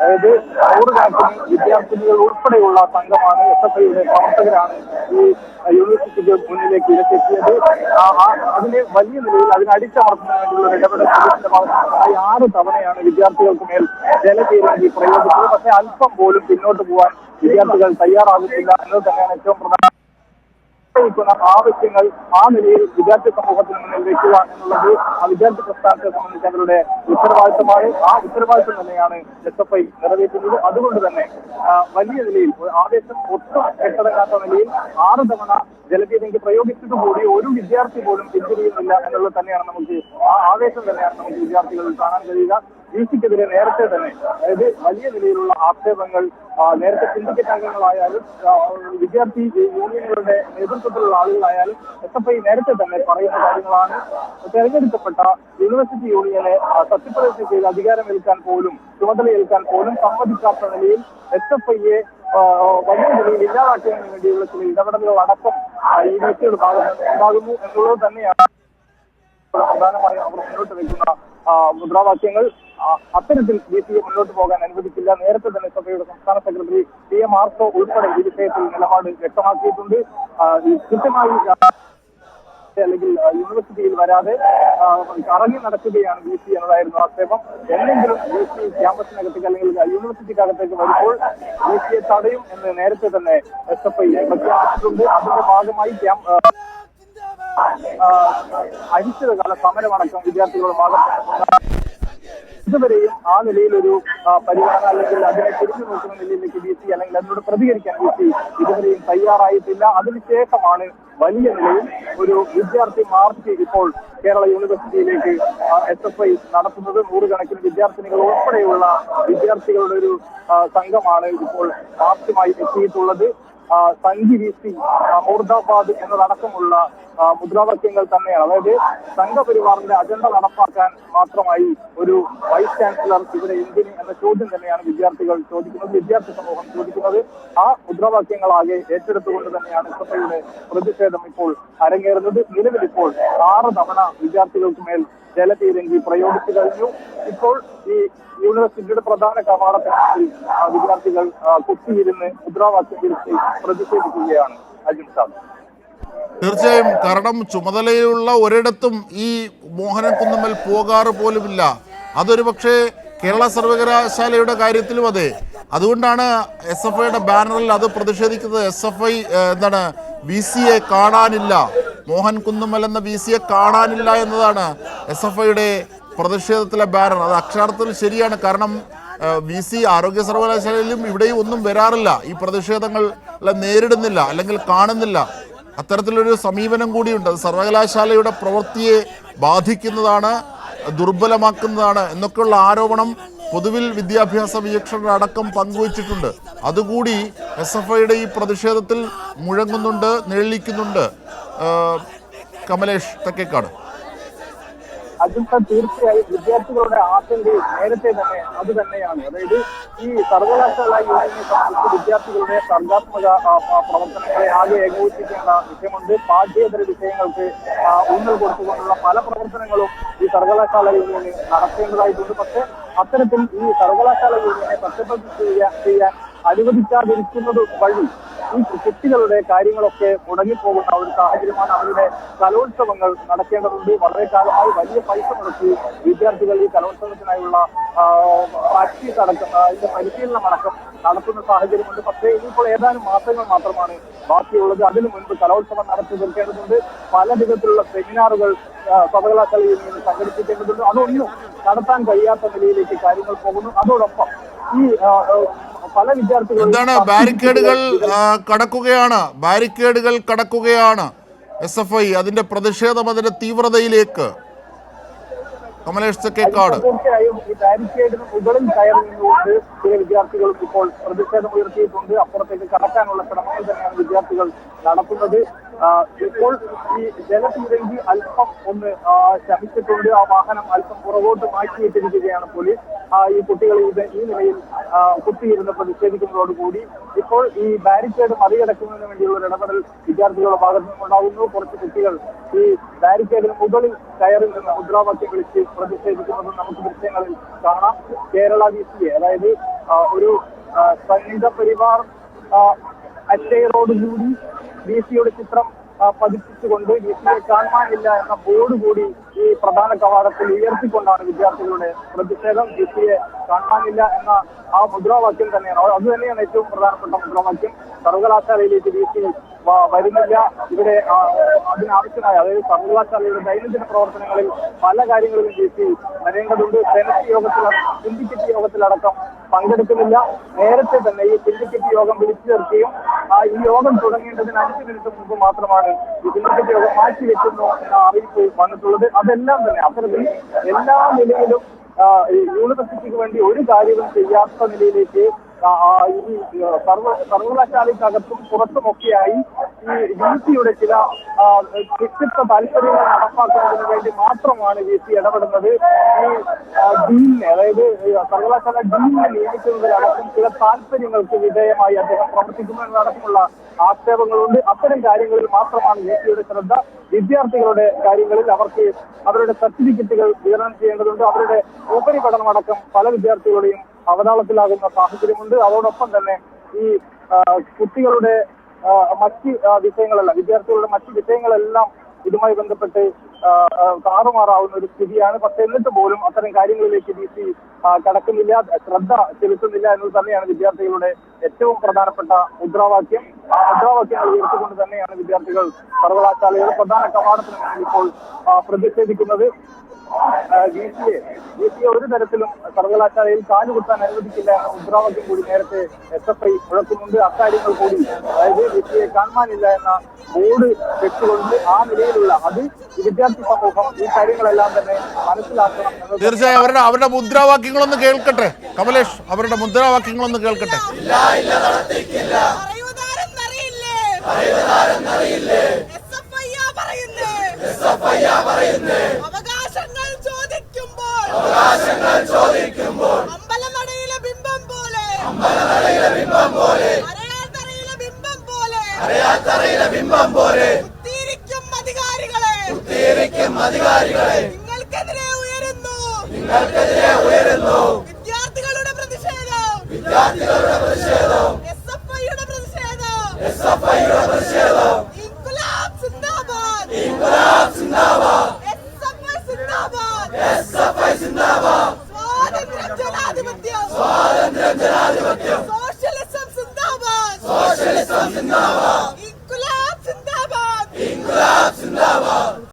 അതായത് നൂറുകണക്കിന് വിദ്യാർത്ഥിനികൾ ഉൾപ്പെടെയുള്ള സംഘമാണ് SFIയുടെ പ്രവർത്തകരാണ് ഈ യൂണിവേഴ്സിറ്റിക്ക് മുന്നിലേക്ക് ഇരക്കെത്തിയത്. അതിന് വലിയ നിലയിൽ അതിനടിച്ചമർത്തുന്നതിന് വേണ്ടിയുള്ള ഇടപെടൽ പോലീസിന്റെ ഭാഗത്തുനിന്നായി 6 തവണയാണ് വിദ്യാർത്ഥികൾക്ക് മേൽ ജലപീരങ്കി പ്രയോഗിച്ചത്. പക്ഷേ അല്പം പോലും പിന്നോട്ട് പോകാൻ വിദ്യാർത്ഥികൾ തയ്യാറാകുന്നില്ല എന്നത് തന്നെയാണ് ഏറ്റവും പ്രധാനം. ആവശ്യങ്ങൾ ആ നിലയിൽ വിദ്യാർത്ഥി സമൂഹത്തിന് മുന്നിൽ വെക്കുക എന്നുള്ളത് ആ വിദ്യാർത്ഥി പ്രസ്ഥാനത്തെ സംബന്ധിച്ച് അവരുടെ ഉത്തരവാദിത്തമാണ്. ആ ഉത്തരവാദിത്തം തന്നെയാണ് SFI നിറവേറ്റുന്നത്. അതുകൊണ്ട് തന്നെ വലിയ നിലയിൽ ആവേശം ഒട്ടും കെട്ടടങ്ങാത്ത നിലയിൽ 6 തവണ ജലപീരങ്കി പ്രയോഗിച്ചിട്ട് കൂടി ഒരു വിദ്യാർത്ഥി പോലും പിന്തിരിയുന്നില്ല എന്നുള്ളത് തന്നെയാണ് നമുക്ക് ആ ആവേശം തന്നെയാണ് നമുക്ക് വിദ്യാർത്ഥികളിൽ കാണാൻ കഴിയുക. VC-ക്കെതിരെ നേരത്തെ തന്നെ അതായത് വലിയ നിലയിലുള്ള ആക്ഷേപങ്ങൾ നേരത്തെ സിൻഡിക്കേറ്റ് അംഗങ്ങളായാലും വിദ്യാർത്ഥി യൂണിയനുകളുടെ നേതൃത്വത്തിലുള്ള ആളുകളായാലും SFI നേരത്തെ തന്നെ പറയുന്ന കാര്യങ്ങളാണ്. തെരഞ്ഞെടുക്കപ്പെട്ട യൂണിവേഴ്സിറ്റി യൂണിയനെ സത്യപ്രതിജ്ഞ ചെയ്ത് അധികാരമേൽക്കാൻ പോലും ചുമതലയേൽക്കാൻ പോലും സമ്മതിക്കാത്ത നിലയിൽ SFIയെ വലിയ നിലയിൽ ഇല്ലാതാക്കുന്നതിന് വേണ്ടിയുള്ള ചില ഇടപെടലുകൾ അടക്കം ഈ വ്യക്തിയുടെ ഭാഗത്ത് ഉണ്ടാകുന്നു എന്നുള്ളത് തന്നെയാണ് പ്രധാനമായും അവർ മുന്നോട്ട് വയ്ക്കുന്ന മുദ്രാവാക്യങ്ങൾ. അത്തരത്തിൽ VC-യെ മുന്നോട്ട് പോകാൻ അനുവദിക്കില്ല. നേരത്തെ തന്നെ SFIയുടെ സംസ്ഥാന സെക്രട്ടറി PM ആർസോ ഉൾപ്പെടെ ഈ വിഷയത്തിൽ നിലപാട് വ്യക്തമാക്കിയിട്ടുണ്ട്. കൃത്യമായി അല്ലെങ്കിൽ യൂണിവേഴ്സിറ്റിയിൽ വരാതെ കറങ്ങി നടക്കുകയാണ് VC എന്നതായിരുന്നു ആക്ഷേപം. എന്തെങ്കിലും VC ക്യാമ്പസിനകത്തേക്ക് അല്ലെങ്കിൽ യൂണിവേഴ്സിറ്റിക്കകത്തേക്ക് വരുമ്പോൾ VC-യെ തടയും എന്ന് നേരത്തെ തന്നെ SFI പ്രഖ്യാപിച്ചിട്ടുണ്ട്. അതിന്റെ ഭാഗമായി അനിശ്ചിതകാല സമരമടക്കം വിദ്യാർത്ഥികളുടെ ഭാഗത്ത് ഇതുവരെയും ആ നിലയിലൊരു പരിഗണന അല്ലെങ്കിൽ അതിനെ തിരിഞ്ഞു നോക്കുന്ന നിലയിലേക്ക് VC അല്ലെങ്കിൽ അതിനോട് പ്രതികരിക്കാൻ VC ഇതുവരെയും തയ്യാറായിട്ടില്ല. അതിനുശേഷമാണ് വലിയ നിലയിൽ ഒരു വിദ്യാർത്ഥി മാർച്ച് ഇപ്പോൾ കേരള യൂണിവേഴ്സിറ്റിയിലേക്ക് SFI നടത്തുന്നത്. നൂറുകണക്കിന് വിദ്യാർത്ഥിനികൾ ഉൾപ്പെടെയുള്ള വിദ്യാർത്ഥികളുടെ ഒരു സംഘമാണ് ഇപ്പോൾ മാർച്ചുമായി എത്തിയിട്ടുള്ളത്. സഞ്ചി VC മുർദാബാദ് എന്നതടക്കമുള്ള മുദ്രാവാക്യങ്ങൾ തന്നെയാണ്. അതായത് സംഘപരിവാറിന്റെ അജണ്ട നടപ്പാക്കാൻ മാത്രമായി ഒരു വൈസ് ചാൻസലർ ഇവിടെ എന്തിന് എന്ന ചോദ്യം തന്നെയാണ് വിദ്യാർത്ഥികൾ ചോദിക്കുന്നത്, വിദ്യാർത്ഥി സമൂഹം ചോദിക്കുന്നത്. ആ മുദ്രാവാക്യങ്ങളാകെ ഏറ്റെടുത്തുകൊണ്ട് തന്നെയാണ് SFIയുടെ പ്രതിഷേധം ഇപ്പോൾ അരങ്ങേറുന്നത്. നിലവിൽ ഇപ്പോൾ 6 തവണ വിദ്യാർത്ഥികൾക്ക് മേൽ ജലപീരങ്കി പ്രയോഗിച്ചു കഴിഞ്ഞു. ഇപ്പോൾ ഈ യൂണിവേഴ്സിറ്റിയുടെ പ്രധാന കവാടത്തിൽ വിദ്യാർത്ഥികൾ കുത്തിയിരുന്ന് മുദ്രാവാക്യം വിളിച്ച് പ്രതിഷേധിക്കുകയാണ്. അജിൻ സാബ്, തീർച്ചയായും, കാരണം ചുമതലയുള്ള ഒരിടത്തും ഈ മോഹനൻ കുന്നുമ്മൽ പോകാറ് പോലുമില്ല. അതൊരു പക്ഷേ കേരള സർവകലാശാലയുടെ കാര്യത്തിലും അതെ. അതുകൊണ്ടാണ് SFIയുടെ ബാനറിൽ അത് പ്രതിഷേധിക്കുന്നത്. SFI VC-യെ കാണാനില്ല, മോഹൻ കുന്നുമ്മൽ എന്ന VC-യെ കാണാനില്ല എന്നതാണ് SFIയുടെ പ്രതിഷേധത്തിലെ ബാനർ. അത് അക്ഷരാർത്ഥത്തിൽ ശരിയാണ്. കാരണം VC ആരോഗ്യ സർവകലാശാലയിലും ഇവിടെയും ഒന്നും വരാറില്ല, ഈ പ്രതിഷേധങ്ങളെ നേരിടുന്നില്ല അല്ലെങ്കിൽ കാണുന്നില്ല. അത്തരത്തിലൊരു സമീപനം കൂടിയുണ്ട്. അത് സർവകലാശാലയുടെ പ്രവൃത്തിയെ ബാധിക്കുന്നതാണ്, ദുർബലമാക്കുന്നതാണ് എന്നൊക്കെയുള്ള ആരോപണം പൊതുവിൽ വിദ്യാഭ്യാസ വിചക്ഷണർ അടക്കം പങ്കുവച്ചിട്ടുണ്ട്. അതുകൂടി SFIയുടെ ഈ പ്രതിഷേധത്തിൽ മുഴങ്ങുന്നുണ്ട്, നിഴലിക്കുന്നുണ്ട്. കമലേഷ് തെക്കേക്കാട്. തീർച്ചയായും വിദ്യാർത്ഥികളുടെ ആശങ്കയും നേരത്തെ തന്നെ അത് തന്നെയാണ്. അതായത് ഈ സർവകലാശാല യൂണിയനെ സംബന്ധിച്ച് വിദ്യാർത്ഥികളുടെ സർഗാത്മക പ്രവർത്തനങ്ങളെ ആകെ ഏകോപിപ്പിക്കേണ്ട വിഷയമുണ്ട്. പാഠ്യേതര വിഷയങ്ങൾക്ക് ഊന്നൽ കൊടുത്തുകൊണ്ടുള്ള പല പ്രവർത്തനങ്ങളും ഈ സർവകലാശാല യൂണിയന് നടത്തേണ്ടതായിട്ടുണ്ട്. പക്ഷെ അത്തരത്തിൽ ഈ സർവകലാശാല യൂണിയനെ സത്യപ്രതിജ്ഞ ചെയ്യാൻ അനുവദിക്കാതിരിക്കുന്നത് വഴി ഈ കുട്ടികളുടെ കാര്യങ്ങളൊക്കെ മുടങ്ങിപ്പോകുന്ന ഒരു സാഹചര്യമാണ്. അവരുടെ കലോത്സവങ്ങൾ നടക്കേണ്ടതുണ്ട്. വളരെ കാലമായി വലിയ പൈസ മുടക്കി വിദ്യാർത്ഥികൾ ഈ കലോത്സവത്തിനായുള്ള പ്രാക്ടീസ് അടക്കം അതിന്റെ പരിശീലനം അടക്കം നടത്തുന്ന സാഹചര്യമുണ്ട്. പക്ഷേ ഇനിയിപ്പോൾ ഏതാനും മാസങ്ങൾ മാത്രമാണ് ബാക്കിയുള്ളത്. അതിനു മുൻപ് കലോത്സവം നടത്തി തീർക്കേണ്ടതുണ്ട്. പല വിധത്തിലുള്ള സെമിനാറുകൾ സർവകലാശാല യൂണിയൻ സംഘടിപ്പിക്കേണ്ടതുണ്ട്. അതൊന്നും നടത്താൻ കഴിയാത്ത നിലയിലേക്ക് കാര്യങ്ങൾ പോകുന്നു. അതോടൊപ്പം ഈ പല വിദ്യാർത്ഥികളും എന്താണ് ബാരിക്കേഡുകൾ കടക്കുകയാണ് SFI. അതിന്റെ പ്രതിഷേധം അതിന്റെ തീവ്രതയിലേക്ക്. കമലേഷ് തെക്കേക്കാട്. തീർച്ചയായും ഈ ബാരിക്കേഡിന് മുകളിൽ കയറി നിന്നുകൊണ്ട് ചില വിദ്യാർത്ഥികളും ഇപ്പോൾ പ്രതിഷേധം ഉയർത്തിയിട്ടുണ്ട്. അപ്പുറത്തേക്ക് കടക്കാനുള്ള ശ്രമങ്ങൾ തന്നെയാണ് വിദ്യാർത്ഥികൾ നടത്തുന്നത്. ഇപ്പോൾ ഈ ജലപീരങ്കി അല്പം ഒന്ന് ശമിച്ചിട്ടുണ്ട്. ആ വാഹനം അല്പം പുറകോട്ട് മാറ്റിയിട്ടിരിക്കുകയാണ് പോലീസ്. ഈ കുട്ടികൾ ഈ നിലയിൽ കുത്തിയിരുന്ന് പ്രതിഷേധിക്കുന്നതോടുകൂടി ഇപ്പോൾ ഈ ബാരിക്കേഡ് മറികടക്കുന്നതിന് വേണ്ടിയുള്ള ഒരു ഇടപെടൽ വിദ്യാർത്ഥികളുടെ ഭാഗത്തു നിന്നുണ്ടാകുന്നു. കുറച്ച് കുട്ടികൾ ഈ ബാരിക്കേഡിന് മുകളിൽ കയറി നിന്ന് മുദ്രാവാക്യം വിളിച്ച് പ്രതിഷേധിക്കുന്നത് നമുക്ക് ദൃശ്യങ്ങളിൽ കാണാം. കേരള VC-യെ അതായത് ഒരു സംഗീത പരിവാർ അറ്റയറോടുകൂടി DC-യുടെ ചിത്രം പതിപ്പിച്ചുകൊണ്ട് DC-യെ കാണാനില്ല എന്ന ബോർഡ് കൂടി ഈ പ്രധാന കവാടത്തിൽ ഉയർത്തിക്കൊണ്ടാണ് വിദ്യാർത്ഥികളുടെ പ്രതിഷേധം. DC-യെ കാണാനില്ല എന്ന ആ മുദ്രാവാക്യം തന്നെയാണ്, അത് തന്നെയാണ് ഏറ്റവും പ്രധാനപ്പെട്ട മുദ്രാവാക്യം. സർവകലാശാലയിലേക്ക് DC വരുന്നില്ല. ഇവിടെ അതിനാവശ്യമായ, അതായത് സർവകലാശാലയുടെ ദൈനംദിന പ്രവർത്തനങ്ങളിൽ പല കാര്യങ്ങളിലും DC വരേണ്ടതുണ്ട്. സെനറ്റ് സിൻഡിക്കേറ്റ് യോഗത്തിലടക്കം പങ്കെടുക്കുന്നില്ല. നേരത്തെ തന്നെ ഈ സിൻഡിക്കേറ്റ് യോഗം വിളിച്ചു ചേർക്കുകയും ഈ യോഗം തുടങ്ങേണ്ടതിന് 5 മിനിറ്റ് മുമ്പ് മാത്രമാണ് ഈ സിൻഡിക്കേറ്റ് യോഗം മാറ്റിവെക്കുന്നു എന്ന അറിയിപ്പ് വന്നിട്ടുള്ളത്. അതെല്ലാം തന്നെ അത്തരത്തിൽ എല്ലാ നിലയിലും യൂണിവേഴ്സിറ്റിക്ക് വേണ്ടി ഒരു കാര്യവും ചെയ്യാത്ത നിലയിലേക്ക് ഈ സർവകലാശാലയ്ക്കകത്തും പുറത്തുമൊക്കെയായി ഈ DC-യുടെ ചില വ്യക്തിത്വ താല്പര്യങ്ങൾ നടപ്പാക്കുന്നതിന് വേണ്ടി മാത്രമാണ് DC ഇടപെടുന്നത്. ഈ ഡീനിനെ, അതായത് സർവകലാശാല ഡീനിനെ നിയമിക്കുന്നതിലടക്കം ചില താല്പര്യങ്ങൾക്ക് വിധേയമായി അദ്ദേഹം പ്രവർത്തിക്കുന്നതിനടക്കമുള്ള ആക്ഷേപങ്ങളുണ്ട്. അത്തരം കാര്യങ്ങളിൽ മാത്രമാണ് DC-യുടെ ശ്രദ്ധ. വിദ്യാർത്ഥികളുടെ കാര്യങ്ങളിൽ അവർക്ക് അവരുടെ സർട്ടിഫിക്കറ്റുകൾ വിതരണം ചെയ്യേണ്ടതുണ്ട്. അവരുടെ ഉപരിപഠനം അടക്കം പല വിദ്യാർത്ഥികളുടെയും അവതാളത്തിലാകുന്ന സാഹചര്യമുണ്ട്. അതോടൊപ്പം തന്നെ ഈ കുട്ടികളുടെ മറ്റ് വിഷയങ്ങളെല്ലാം, വിദ്യാർത്ഥികളുടെ മറ്റ് വിഷയങ്ങളെല്ലാം ഇതുമായി ബന്ധപ്പെട്ട് താറുമാറാവുന്ന ഒരു സ്ഥിതിയാണ്. പക്ഷെ എന്നിട്ട് പോലും അത്തരം കാര്യങ്ങളിലേക്ക് DC കടക്കുന്നില്ല, ശ്രദ്ധ ചെലുത്തുന്നില്ല എന്നത് തന്നെയാണ് വിദ്യാർത്ഥികളുടെ ഏറ്റവും പ്രധാനപ്പെട്ട മുദ്രാവാക്യം. ആ മുദ്രാവാക്യങ്ങൾ ഉയർത്തിക്കൊണ്ട് തന്നെയാണ് വിദ്യാർത്ഥികൾ സർവകലാശാലയുടെ പ്രധാന കവാടത്തിന് മുന്നിൽ ഇപ്പോൾ പ്രതിഷേധിക്കുന്നത്. DC-യെ ഒരു തരത്തിലും സർവകലാശാലയിൽ കാലുകുത്താൻ അനുവദിക്കില്ല എന്ന മുദ്രാവാക്യം കൂടി നേരത്തെ SFI മുഴക്കുന്നുണ്ട്. അക്കാര്യങ്ങൾ കൂടി, അതായത് DC-യെ കാണാനില്ല എന്ന ബോർഡ് വെച്ചുകൊണ്ട് ആ നിലയിലുള്ള അത് വിദ്യാർത്ഥി സമൂഹം ഈ കാര്യങ്ങളെല്ലാം തന്നെ മനസ്സിലാക്കണം. തീർച്ചയായും അവരുടെ മുദ്രാവാക്യങ്ങളൊന്ന് കേൾക്കട്ടെ കമലേഷ്, അവരുടെ മുദ്രാവാക്യങ്ങളൊന്ന് കേൾക്കട്ടെ. അമ്പലനടയിലെ ബിംബം പോലെ കുത്തിയിരിക്കും അധികാരികളെ നിങ്ങൾക്കെതിരെ ഉയരുന്നു വിദ്യാർത്ഥികളുടെ പ്രതിഷേധം, SFIയുടെ പ്രതിഷേധം. ഇൻക്ലാബ് സിന്ദാബാദ്, SFI സിന്ദാബാദ്. സ്വാതന്ത്ര്യം ജനാധിപത്യം, സോഷ്യലിസം സിന്ദാബാദ്.